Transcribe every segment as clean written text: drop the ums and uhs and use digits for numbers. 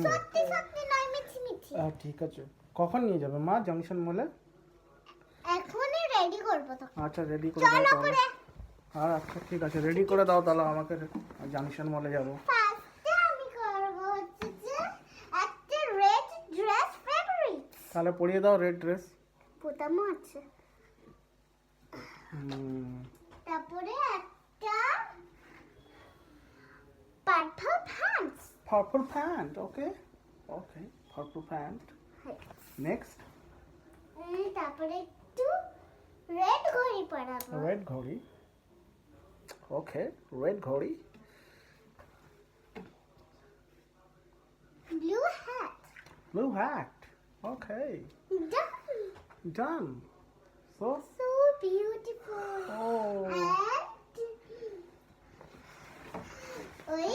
সত্যি সত্যি নয়, মিছি মিছি। ঠিক আছে, কখন নিয়ে যাবে মা জংশন মলে? এখনই রেডি করব তো। আচ্ছা রেডি করে দাও তাহলে। আর আচ্ছা ঠিক আছে, রেডি করে দাও তাহলে, আমাকে জংশন মলে যাব। ফার্স্টে আমি করব হচ্ছে যে একটা রেড ড্রেস ফেভারিট। তাহলে পরিয়ে দাও রেড ড্রেস। বোতামও আছে। তারপরে একটা purple pants. Purple pant, okay okay, purple pant. Next তারপরে একটু রেড ঘড়ি পরাবো। রেড ঘড়ি, ওকে রেড ঘড়ি। Blue hat. Blue hat, okay done. So So beautiful. oh ওই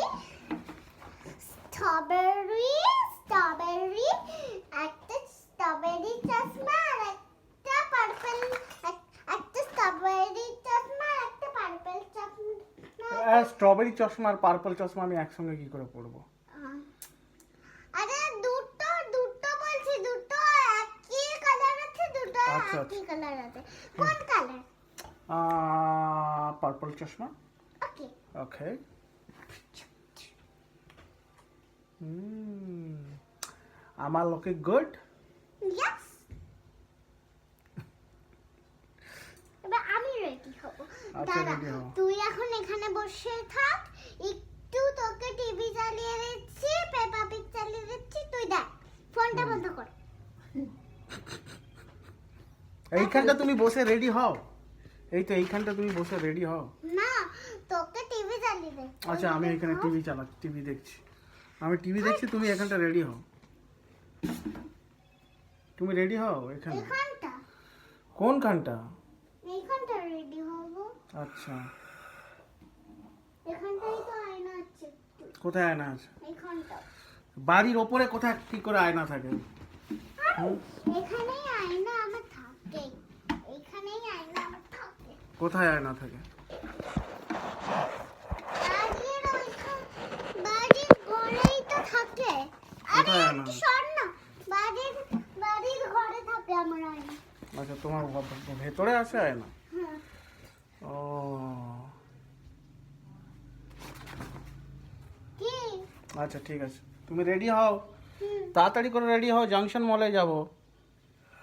স্ট্রবেরি একটা স্ট্রবেরি চশমা আর একটা পার্পল, একটা স্ট্রবেরি চশমা আর একটা পার্পল চশমা। স্ট্রবেরি চশমা আর পার্পল চশমা আমি একসঙ্গে কি করে পরবো? আরে দুটো বলছি, দুটো একই কালার আছে, দুটো একই কালার আছে। কোন কালার? পার্পল চশমা। ওকে ওকে। আমার লুকিং গুড। ইয়েস। এবার আমি রেডি হব। আচ্ছা, দাঁড়া, ready হও। তুই এখন এখানে বসে থাক, একটু তোকে টিভি চালিয়ে দিচ্ছি, পেপা পিগ চালিয়ে দিচ্ছি, তুই দেখ। ফোনটা বন্ধ কর। এইখানটা তুমি বসে রেডি হও, এই তো এইখানটা তুমি বসে রেডি হও। না, তোকে টিভি চালিয়ে দে। আচ্ছা আমি এখানে টিভি চালাচ্ছি, টিভি দেখছি, আমি টিভি দেখছি, তুমি এখানটা রেডি হও। তুমি রেডি হও এখানে। এখানটা, কোনখানটা? এইখানটা রেডি হব। আচ্ছা, এখানটাই তো আয়না আছে। কোথায় আয়না আছে? এইখানটা। বাড়ির ওপরে কোথায় কি করে আয়না থাকে? এখানেই আয়না আমার থাকে। এইখানেই আয়না আমার থাকে। কোথায় আয়না থাকে? বাড়ির ঘরেই তো থাকে। আরে কোথায় আয়না? একটু সর না। বাড়ির ঘরে থাকে আমার আয়না। আচ্ছা তোমার ভেতরে আছে আয়না? হ্যাঁ। ও কি? আচ্ছা ঠিক আছে, তুমি রেডি হও, তাড়াতাড়ি করে রেডি হও, জংশন মলে যাব।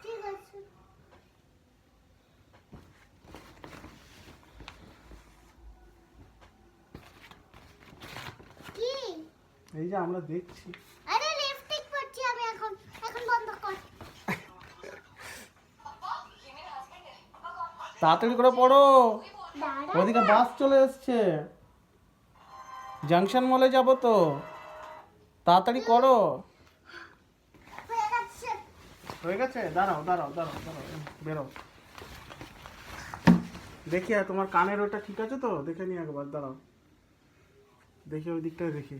ঠিক আছে। কি? এই যে আমরা দেখছি। আরে লিপস্টিক পরছি আমি এখন বন্ধ কর। তাড়াতাড়ি করে পড়ো, দাঁড়া। ওদিকে বাস চলে এসছে, জংশন মলে যাব তো, তাড়াতাড়ি করো। হয়ে গেছে। হয়ে গেছে? দাঁড়াও দাঁড়াও দাঁড়াও দাঁড়াও, বেরো দেখি। আর তোমার কানের ওটা ঠিক আছে তো? দেখে নি একবার, দাঁড়াও দেখি, ওই দিকটায় দেখি।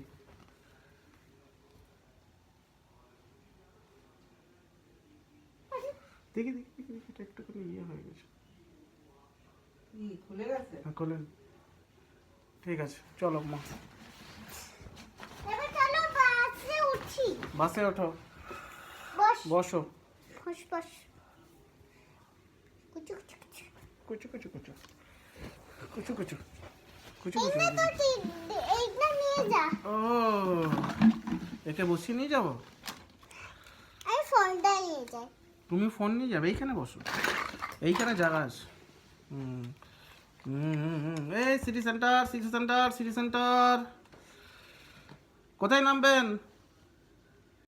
দেখি দেখি দেখি দেখি, এটা একটু করে ইয়ে হয়ে গেছে। খুলে গেছে? হ্যাঁ খোলেন, ঠিক আছে চলো মা, এবার চলো বাসে উঠি। বাসে ওঠো, বস বসো। বস বস। কুচু কুচু কুচু। কুচু কুচু কুচু কুচু কুচু কুচু এই কুচু। না তো এইটা নিয়ে যা। ও একে বসিয়ে নিয়ে যাবো? আমি ফোনটা নিয়ে যাই। তুমি ফোন নিয়ে যাবে? এইখানে বসো, এইখানে জায়গা আছে। এই city centre, city centre, city centre, কোথায় নামবেন?